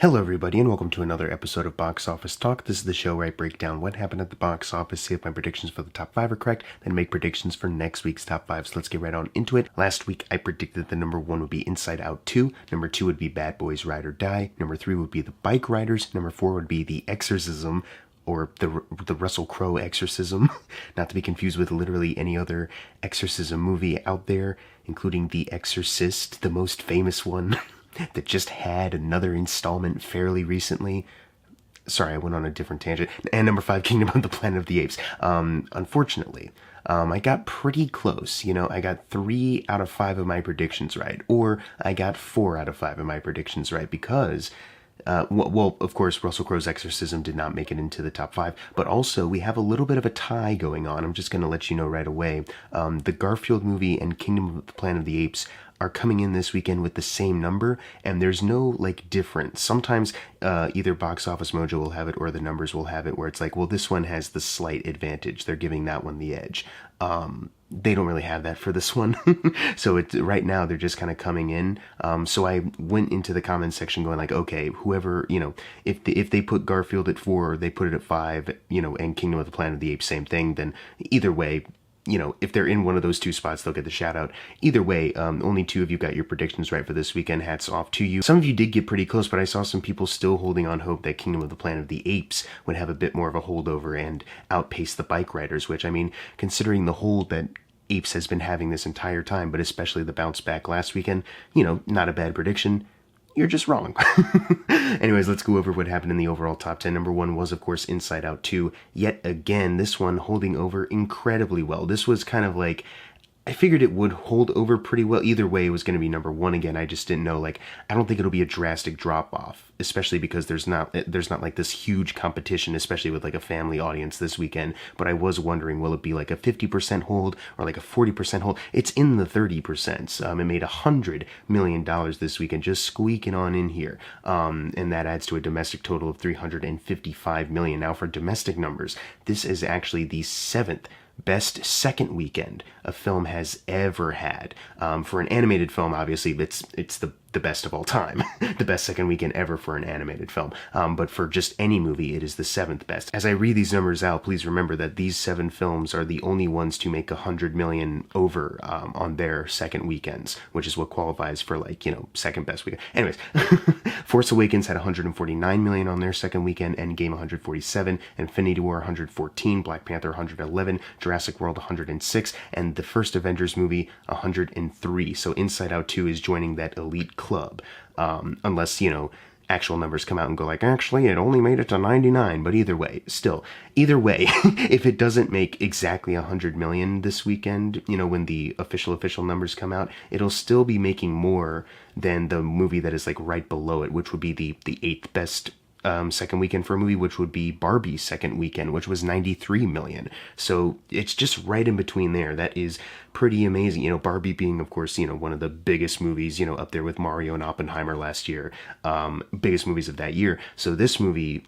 Hello everybody and welcome to another episode of Box Office Talk. This is the show where I break down what happened at the box office, see if my predictions for the top 5 are correct, then make predictions for next week's top 5. So let's get right on into it. Last week I predicted that the number 1 would be Inside Out 2, number 2 would be Bad Boys Ride or Die, number 3 would be The Bikeriders, number 4 would be The Exorcism, or the Russell Crowe exorcism, not to be confused with literally any other exorcism movie out there, including The Exorcist, the most famous one. That just had another installment fairly recently. Sorry, I went on a different tangent. And number 5, Kingdom of the Planet of the Apes. Unfortunately, I got pretty close. I got 3 out of 5 of my predictions right. Or I got 4 out of 5 of my predictions right because... well, of course, Russell Crowe's Exorcism did not make it into the top 5, but also we have a little bit of a tie going on. I'm just going to let you know right away. The Garfield movie and Kingdom of the Planet of the Apes are coming in this weekend with the same number, and there's no, difference. Sometimes either Box Office Mojo will have it or the numbers will have it where it's like, well, this one has the slight advantage. They're giving that one the edge. They don't really have that for this one. So right now they're just kind of coming in. So I went into the comments section going like, okay, whoever, if they put Garfield at 4, they put it at 5, and Kingdom of the Planet of the Apes, same thing, then either way, if they're in one of those 2 spots, they'll get the shout out. Either way, only 2 of you got your predictions right for this weekend. Hats off to you. Some of you did get pretty close, but I saw some people still holding on hope that Kingdom of the Planet of the Apes would have a bit more of a holdover and outpace the Bikeriders, which, I mean, considering the hold that Apes has been having this entire time, but especially the bounce back last weekend, not a bad prediction. You're just wrong. Anyways, let's go over what happened in the overall top 10. Number 1 was, of course, Inside Out 2. Yet again, this one holding over incredibly well. This was kind of like... I figured it would hold over pretty well. Either way, it was going to be number 1 again. I just didn't know, I don't think it'll be a drastic drop-off, especially because there's not this huge competition, especially with, a family audience this weekend. But I was wondering, will it be, a 50% hold or, a 40% hold? It's in the 30%. It made $100 million this weekend, just squeaking on in here. And that adds to a domestic total of $355 million. Now, for domestic numbers, this is actually the 7th best second weekend a film has ever had. For an animated film, obviously, it's the best of all time. The best second weekend ever for an animated film. But for just any movie, it is the 7th best. As I read these numbers out, please remember that these 7 films are the only ones to make $100 million over on their second weekends, which is what qualifies for, second best weekend. Anyways, Force Awakens had $149 million on their second weekend, Endgame $147, Infinity War $114, Black Panther $111, Jurassic World $106, and the first Avengers movie $103. So Inside Out 2 is joining that elite club, unless, actual numbers come out and go actually, it only made it to 99, but either way, if it doesn't make exactly $100 million this weekend, when the official numbers come out, it'll still be making more than the movie that is, right below it, which would be the 8th best second weekend for a movie, which would be Barbie's second weekend, which was $93 million. So it's just right in between there. That is pretty amazing. Barbie being, of course, one of the biggest movies, up there with Mario and Oppenheimer last year, biggest movies of that year. So this movie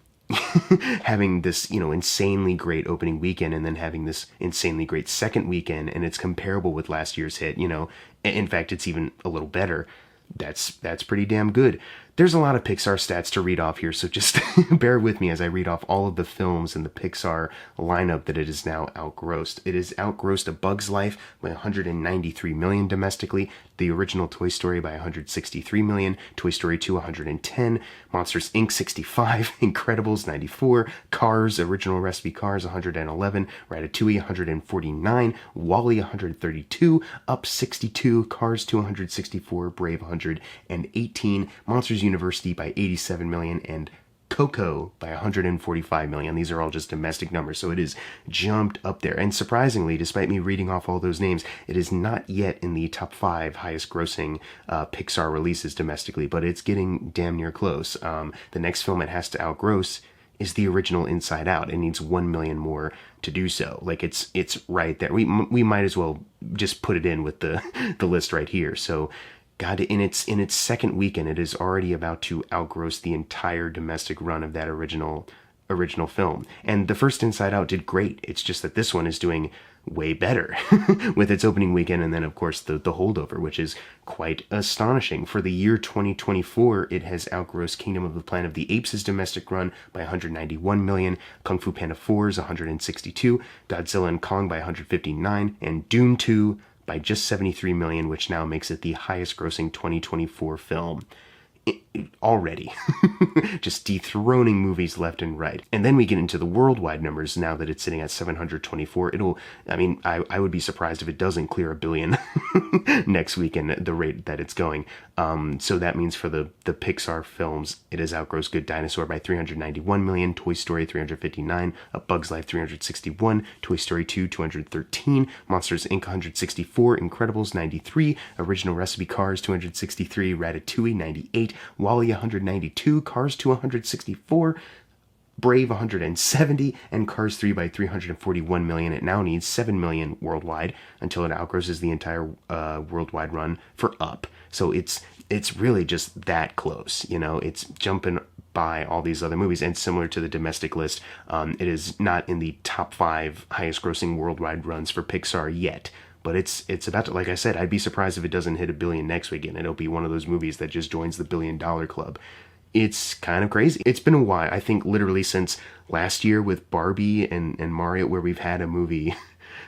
having this, insanely great opening weekend and then having this insanely great second weekend, and it's comparable with last year's hit, in fact, it's even a little better. That's pretty damn good. There's a lot of Pixar stats to read off here, so just bear with me as I read off all of the films in the Pixar lineup that it is now outgrossed. It has outgrossed A Bug's Life by $193 million domestically, the original Toy Story by $163 million, Toy Story 2 $110, Monsters Inc. $65, Incredibles $94, Cars, Original Recipe Cars $111, Ratatouille $149, WALL-E $132, Up $62, Cars 2 $164, Brave $118, Monsters University by $87 million, and Coco by $145 million. These are all just domestic numbers, so it is jumped up there. And surprisingly, despite me reading off all those names, it is not yet in the top 5 highest grossing Pixar releases domestically, but it's getting damn near close. The next film it has to outgross is the original Inside Out. It needs 1 million more to do so. It's right there. We might as well just put it in with the list right here. So God, in its second weekend, it is already about to outgross the entire domestic run of that original film. And the first Inside Out did great. It's just that this one is doing way better with its opening weekend, and then of course the holdover, which is quite astonishing. For the year 2024, it has outgrossed Kingdom of the Planet of the Apes' domestic run by 191 million, Kung Fu Panda 4's 162, Godzilla and Kong by 159, and Dune 2 by just 73 million, which now makes it the highest grossing 2024 film already. Just dethroning movies left and right. And then we get into the worldwide numbers now that it's sitting at 724. I would be surprised if it doesn't clear 1 billion next weekend at the rate that it's going. So that means for the Pixar films, it has outgrossed Good Dinosaur by 391 million, Toy Story 359, A Bug's Life 361, Toy Story 2 213, Monsters Inc. 164, Incredibles 93, Original Recipe Cars 263, Ratatouille 98, WALL-E 192, Cars 2 164, Brave 170, and Cars 3 by 341 million. It now needs 7 million worldwide until it outgrosses the entire worldwide run for Up. So it's really just that close, it's jumping by all these other movies. And similar to the domestic list, it is not in the top 5 highest grossing worldwide runs for Pixar yet. But it's about to, like I said, I'd be surprised if it doesn't hit 1 billion next weekend. It'll be one of those movies that just joins the $1 billion club. It's kind of crazy. It's been a while, I think literally since last year with Barbie and Mario, where we've had a movie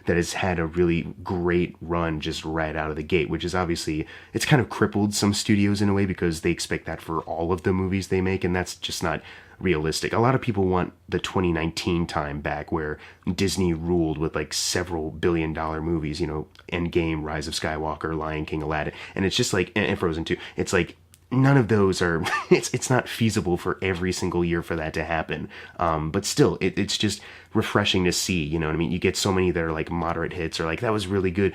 that has had a really great run just right out of the gate, which is obviously, it's kind of crippled some studios in a way because they expect that for all of the movies they make, and that's just not realistic. A lot of people want the 2019 time back where Disney ruled with like several $1 billion movies, Endgame, Rise of Skywalker, Lion King, Aladdin, and it's just like, and Frozen 2, it's like, none of those are, it's not feasible for every single year for that to happen. But still, it's just refreshing to see, you get so many that are like moderate hits or like, that was really good.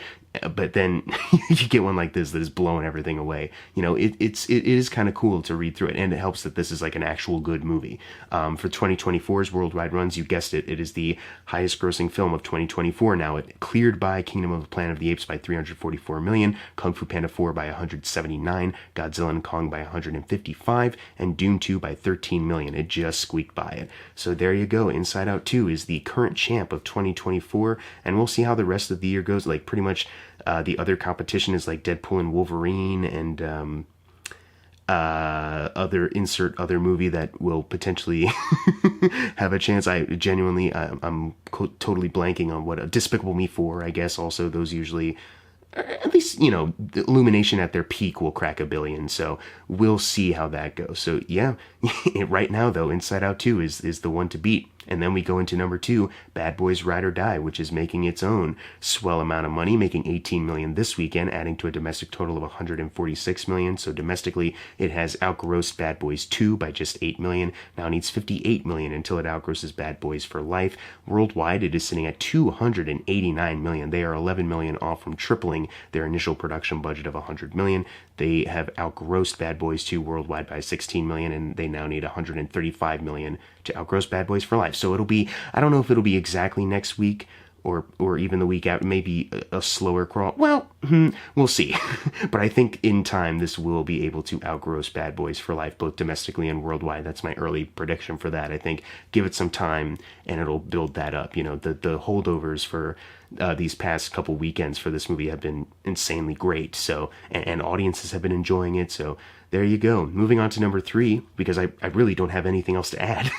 But then you get one like this that is blowing everything away. It is kind of cool to read through it, and it helps that this is like an actual good movie. For 2024's worldwide runs, you guessed it, it is the highest grossing film of 2024 now. It cleared by Kingdom of the Planet of the Apes by 344 million, Kung Fu Panda 4 by 179, Godzilla and Kong by 155, and Dune 2 by 13 million. It just squeaked by it. So there you go. Inside Out 2 is the current champ of 2024, and we'll see how the rest of the year goes. Like pretty much the other competition is like Deadpool and Wolverine and other movie that will potentially have a chance. I'm totally blanking on what Despicable Me 4, I guess. Also, those usually, at least, the Illumination at their peak will crack 1 billion. So we'll see how that goes. So yeah, right now though, Inside Out 2 is the one to beat. And then we go into number 2, Bad Boys Ride or Die, which is making its own swell amount of money, making 18 million this weekend, adding to a domestic total of 146 million. So domestically, it has outgrossed Bad Boys 2 by just 8 million. Now needs 58 million until it outgrosses Bad Boys for Life. Worldwide, it is sitting at 289 million. They are 11 million off from tripling their initial production budget of 100 million. They have outgrossed Bad Boys 2 worldwide by 16 million, and they now need 135 million to outgross Bad Boys for Life. So it'll be, I don't know if it'll be exactly next week or even the week after, maybe a slower crawl. Well, we'll see. But I think in time, this will be able to outgross Bad Boys for Life, both domestically and worldwide. That's my early prediction for that. I think give it some time and it'll build that up. The holdovers for these past couple weekends for this movie have been insanely great. So, and audiences have been enjoying it. So there you go. Moving on to number 3, because I really don't have anything else to add.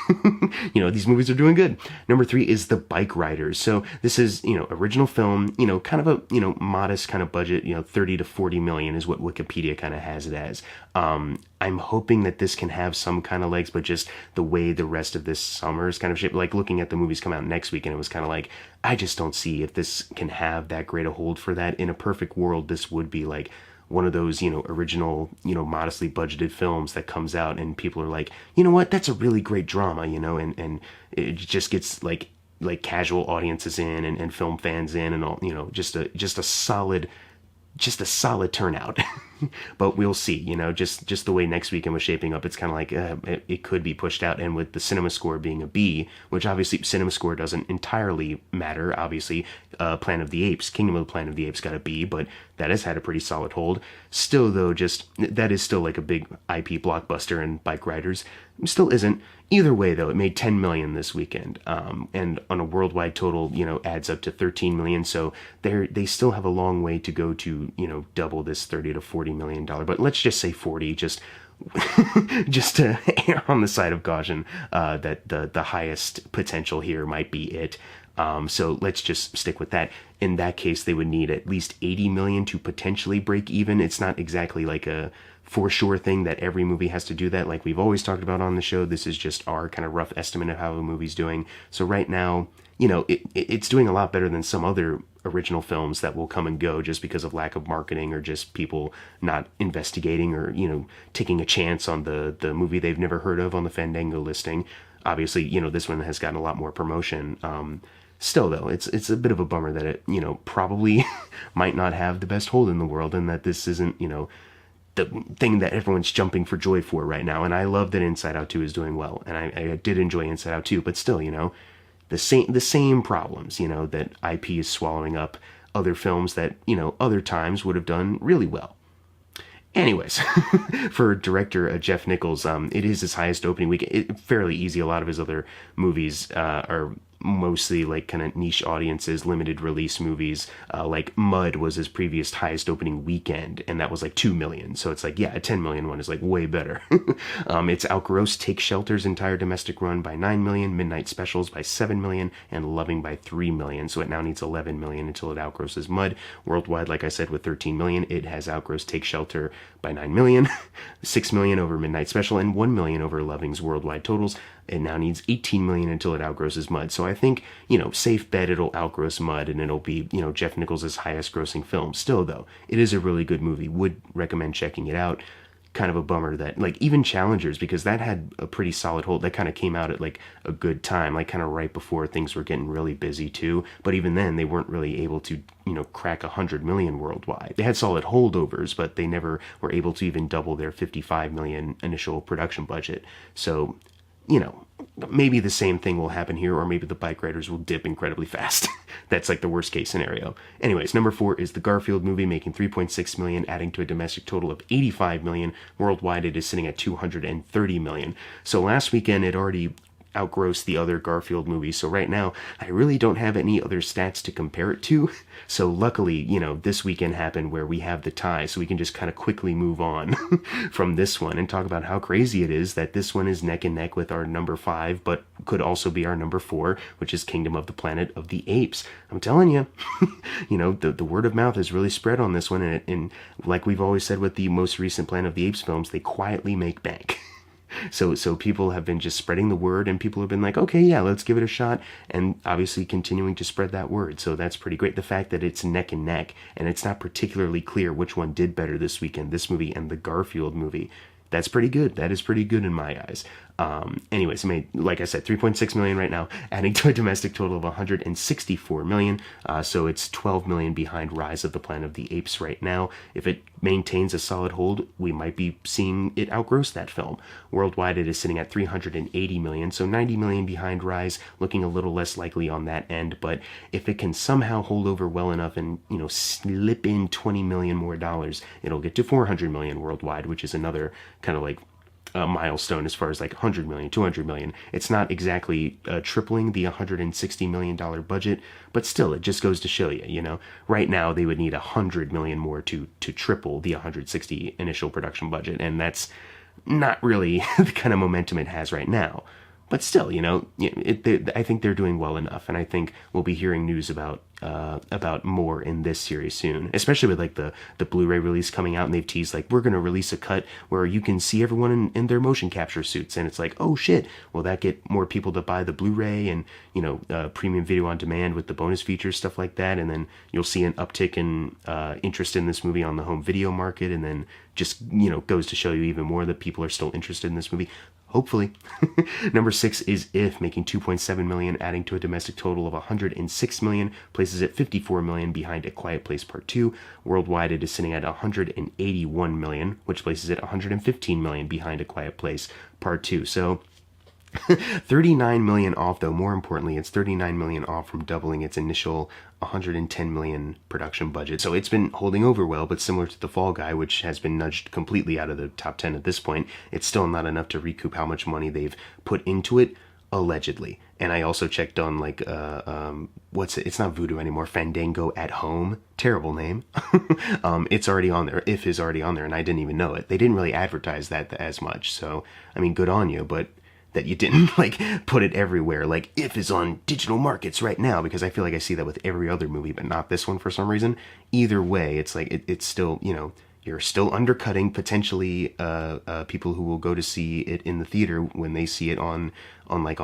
These movies are doing good. Number 3 is The Bikeriders. So this is, original film, kind of a, modest kind of budget, 30 to 40 million is what Wikipedia kind of has it as. I'm hoping that this can have some kind of legs, but just the way the rest of this summer is kind of shaped, like looking at the movies come out next week, and it was kind of like, I just don't see if this can have that great a hold for that. In a perfect world, this would be like one of those, original, modestly budgeted films that comes out and people are like, you know what, that's a really great drama, and it just gets like casual audiences in and film fans in and all, just a solid turnout. But we'll see, just the way next weekend was shaping up, it's kind of like it could be pushed out. And with the cinema score being a B, which obviously cinema score doesn't entirely matter, obviously Planet of the Apes, Kingdom of the Planet of the Apes got a B, but that has had a pretty solid hold. Still, though, just that is still like a big IP blockbuster, and Bikeriders still isn't. Either way, though, it made 10 million this weekend, and on a worldwide total, adds up to 13 million. So they still have a long way to go to, double this 30 to 40 million dollar. But let's just say 40, just to err on the side of caution, that the highest potential here might be it. So let's just stick with that. In that case, they would need at least 80 million to potentially break even. It's not exactly like a for sure thing that every movie has to do that. Like we've always talked about on the show, this is just our kind of rough estimate of how a movie's doing. So right now, it's doing a lot better than some other original films that will come and go just because of lack of marketing or just people not investigating or, taking a chance on the movie they've never heard of on the Fandango listing. Obviously, this one has gotten a lot more promotion. Still, though, it's a bit of a bummer that it, probably might not have the best hold in the world, and that this isn't, the thing that everyone's jumping for joy for right now. And I love that Inside Out 2 is doing well, and I did enjoy Inside Out 2, but still, the same problems, that IP is swallowing up other films that, other times would have done really well. Anyways, for director Jeff Nichols, it is his highest opening week. Fairly easy. A lot of his other movies are mostly like kind of niche audiences, limited release movies. Like Mud was his previous highest opening weekend, and that was like 2 million. So it's like, yeah, a 10 million one is like way better. It's outgrossed Take Shelter's entire domestic run by 9 million, Midnight Specials by 7 million, and Loving by 3 million. So it now needs 11 million until it outgrosses Mud. Worldwide, like I said, with 13 million, it has outgrossed Take Shelter by 9 million, 6 million over Midnight Special, and 1 million over Loving's worldwide totals. It now needs 18 million until it outgrosses Mud. So I think, safe bet it'll outgross Mud and it'll be, Jeff Nichols' highest grossing film. Still, though, it is a really good movie. Would recommend checking it out. Kind of a bummer that, like, even Challengers, because that had a pretty solid hold. That kind of came out at, like, a good time, like, kind of right before things were getting really busy, too. But even then, they weren't really able to, crack 100 million worldwide. They had solid holdovers, but they never were able to even double their 55 million initial production budget. So, maybe the same thing will happen here, or maybe the Bikeriders will dip incredibly fast. That's like the worst case scenario. Anyways, number 4 is the Garfield movie, making 3.6 million, adding to a domestic total of 85 million. Worldwide, it is sitting at 230 million. So last weekend, it already outgrossed the other Garfield movies. So right now, I really don't have any other stats to compare it to. So luckily, this weekend happened where we have the tie, so we can just kind of quickly move on from this one and talk about how crazy it is that this one is neck and neck with our number 5, but could also be our number 4, which is Kingdom of the Planet of the Apes. I'm telling you, the word of mouth has really spread on this one, and like we've always said with the most recent Planet of the Apes films, they quietly make bank. So people have been just spreading the word, and people have been like, okay, yeah, let's give it a shot, and obviously continuing to spread that word. So that's pretty great. The fact that it's neck and neck, and it's not particularly clear which one did better this weekend, this movie and the Garfield movie, that's pretty good. That is pretty good in my eyes. Anyways, I made, like I said, 3.6 million right now, adding to a domestic total of 164 million. So it's 12 million behind Rise of the Planet of the Apes right now. If it maintains a solid hold, we might be seeing it outgross that film. Worldwide, it is sitting at 380 million, so 90 million behind Rise, looking a little less likely on that end. But if it can somehow hold over well enough and, slip in 20 million more dollars, it'll get to 400 million worldwide, which is another kind of like a milestone as far as like 100 million, 200 million. It's not exactly tripling the $160 million budget, but still, it just goes to show you, right now they would need 100 million more to triple the 160 initial production budget, and that's not really the kind of momentum it has right now. But still, I think they're doing well enough, and I think we'll be hearing news about more in this series soon, especially with like the Blu-ray release coming out, and they've teased like, we're going to release a cut where you can see everyone in their motion capture suits, and it's like, oh shit, will that get more people to buy the Blu-ray and, premium video on demand with the bonus features, stuff like that, and then you'll see an uptick in interest in this movie on the home video market, and then just, goes to show you even more that people are still interested in this movie. Hopefully. Number 6 is If, making 2.7 million, adding to a domestic total of 106 million, places it 54 million behind A Quiet Place Part 2. Worldwide, it is sitting at 181 million, which places it 115 million behind A Quiet Place Part 2. So, $39 million off, though. More importantly, it's $39 million off from doubling its initial $110 million production budget. So it's been holding over well, but similar to The Fall Guy, which has been nudged completely out of the top 10 at this point, it's still not enough to recoup how much money they've put into it, allegedly. And I also checked on, like, what's it? It's not Voodoo anymore. Fandango at Home. Terrible name. It's already on there. If is already on there, and I didn't even know it. They didn't really advertise that as much. So, I mean, good on you, but that you didn't, like, put it everywhere. Like, If is on digital markets right now, because I feel like I see that with every other movie, but not this one for some reason. Either way, it's like, it's still, you know, you're still undercutting potentially people who will go to see it in the theater when they see it on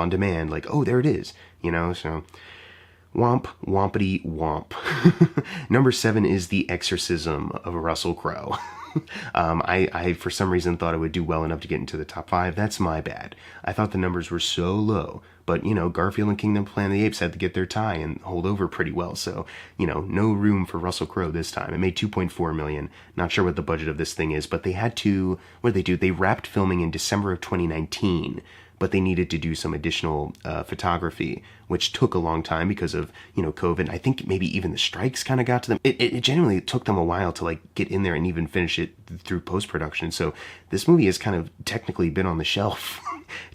demand. Like, oh, there it is, you know. So womp wompity womp. Number 7 is The Exorcism of Russell Crowe. I for some reason thought it would do well enough to get into the top 5. That's my bad. I thought the numbers were so low, but, you know, Garfield and Kingdom Planet of the Apes had to get their tie and hold over pretty well. So, you know, no room for Russell Crowe this time. It made $2.4 million. Not sure what the budget of this thing is, but they had to, what did they do? They wrapped filming in December of 2019. But they needed to do some additional photography, which took a long time because of, you know, COVID. I think maybe even the strikes kind of got to them. It genuinely took them a while to, like, get in there and even finish it through post-production. So this movie has kind of technically been on the shelf,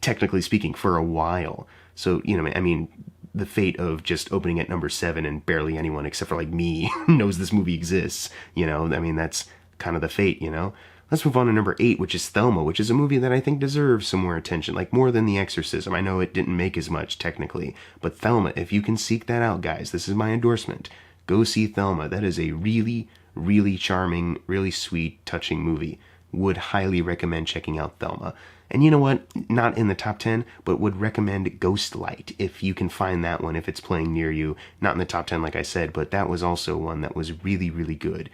technically speaking, for a while. So, you know, I mean, the fate of just opening at number 7 and barely anyone except for, like, me knows this movie exists, you know. I mean, that's kind of the fate, you know. Let's move on to number 8, which is Thelma, which is a movie that I think deserves some more attention, like more than The Exorcism. I know it didn't make as much, technically, but Thelma, if you can seek that out, guys, this is my endorsement. Go see Thelma. That is a really, really charming, really sweet, touching movie. Would highly recommend checking out Thelma. And you know what? Not in the top 10, but would recommend Ghostlight, if you can find that one, if it's playing near you. Not in the top 10, like I said, but that was also one that was really, really good.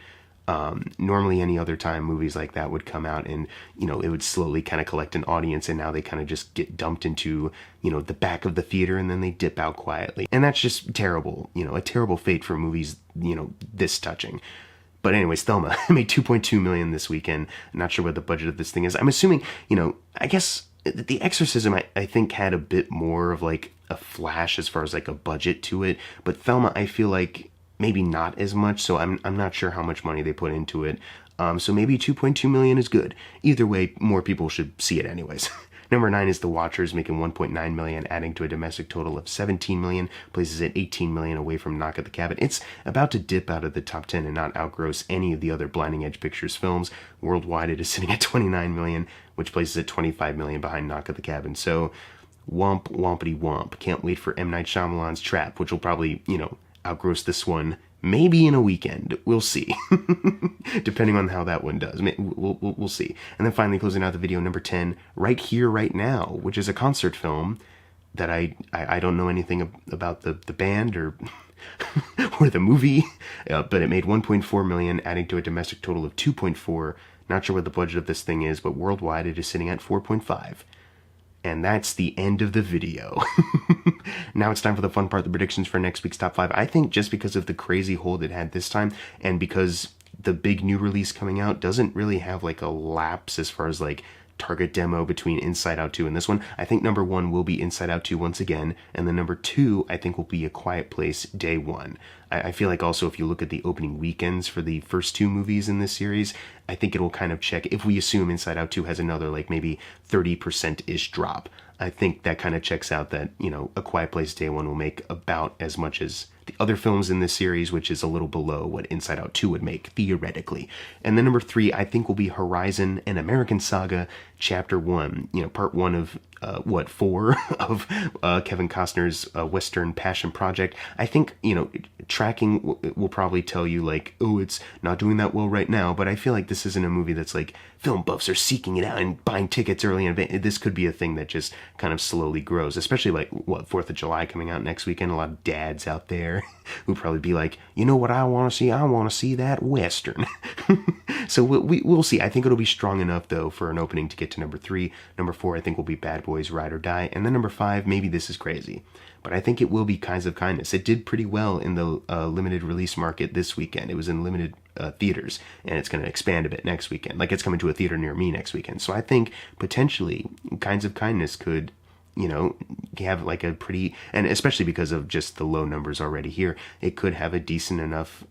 Normally any other time movies like that would come out and, you know, it would slowly kind of collect an audience, and now they kind of just get dumped into, you know, the back of the theater and then they dip out quietly. And that's just terrible, you know, a terrible fate for movies, you know, this touching. But anyways, Thelma made $2.2 million this weekend. Not sure what the budget of this thing is. I'm assuming, you know, I guess The Exorcism, I think, had a bit more of, like, a flash as far as, like, a budget to it. But Thelma, I feel like, maybe not as much, so I'm not sure how much money they put into it. So maybe 2.2 million is good. Either way, more people should see it anyways. Number 9 is The Watchers, making 1.9 million, adding to a domestic total of 17 million, places it 18 million away from Knock at the Cabin. It's about to dip out of the top 10 and not outgross any of the other Blinding Edge Pictures films. Worldwide, it is sitting at 29 million, which places it 25 million behind Knock at the Cabin. So, womp wompity womp. Can't wait for M. Night Shyamalan's Trap, which will probably, you know, outgross this one maybe in a weekend. We'll see. Depending on how that one does. We'll see. And then finally closing out the video, number 10, Right Here, Right Now, which is a concert film that I don't know anything about the band or or the movie, but it made 1.4 million, adding to a domestic total of 2.4. Not sure what the budget of this thing is, but worldwide it is sitting at 4.5. And that's the end of the video. Now it's time for the fun part, the predictions for next week's top 5. I think just because of the crazy hold it had this time, and because the big new release coming out doesn't really have, like, a lapse as far as, like, target demo between Inside Out 2 and this one, I think number 1 will be Inside Out 2 once again, and then number 2 I think will be A Quiet Place Day 1. I feel like also if you look at the opening weekends for the first 2 movies in this series, I think it'll kind of check, if we assume Inside Out 2 has another, like, maybe 30%-ish drop, I think that kind of checks out that, you know, A Quiet Place Day 1 will make about as much as the other films in this series, which is a little below what Inside Out 2 would make, theoretically. And then number 3, I think, will be Horizon, an American Saga, Chapter 1. You know, part 1 of, 4 of Kevin Costner's Western Passion Project. I think, you know, tracking will probably tell you, like, oh, it's not doing that well right now, but I feel like this isn't a movie that's, like, film buffs are seeking it out and buying tickets early in advance. This could be a thing that just kind of slowly grows, especially, like, 4th of July coming out next weekend. A lot of dads out there who probably be like, you know what I want to see? I want to see that Western. So we'll see. I think it'll be strong enough, though, for an opening to get to number 3. Number 4, I think, will be Bad Boys Ride or Die. And then number 5, maybe this is crazy, but I think it will be Kinds of Kindness. It did pretty well in the limited release market this weekend. It was in limited theaters, and it's going to expand a bit next weekend. Like, it's coming to a theater near me next weekend. So I think potentially Kinds of Kindness could have like a pretty, and especially because of just the low numbers already here, it could have a decent enough,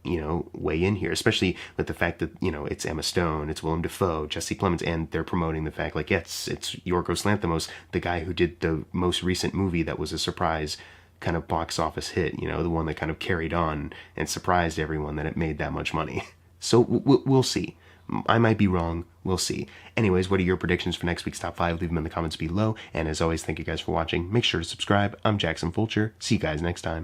way in here, especially with the fact that, it's Emma Stone, it's Willem Dafoe, Jesse Plemons, and they're promoting the fact like, yes, it's Yorgos Lanthimos, the guy who did the most recent movie that was a surprise kind of box office hit, the one that kind of carried on and surprised everyone that it made that much money. So we'll see. I might be wrong. We'll see. Anyways, what are your predictions for next week's top 5? Leave them in the comments below. And as always, thank you guys for watching. Make sure to subscribe. I'm Jackson Fulcher. See you guys next time.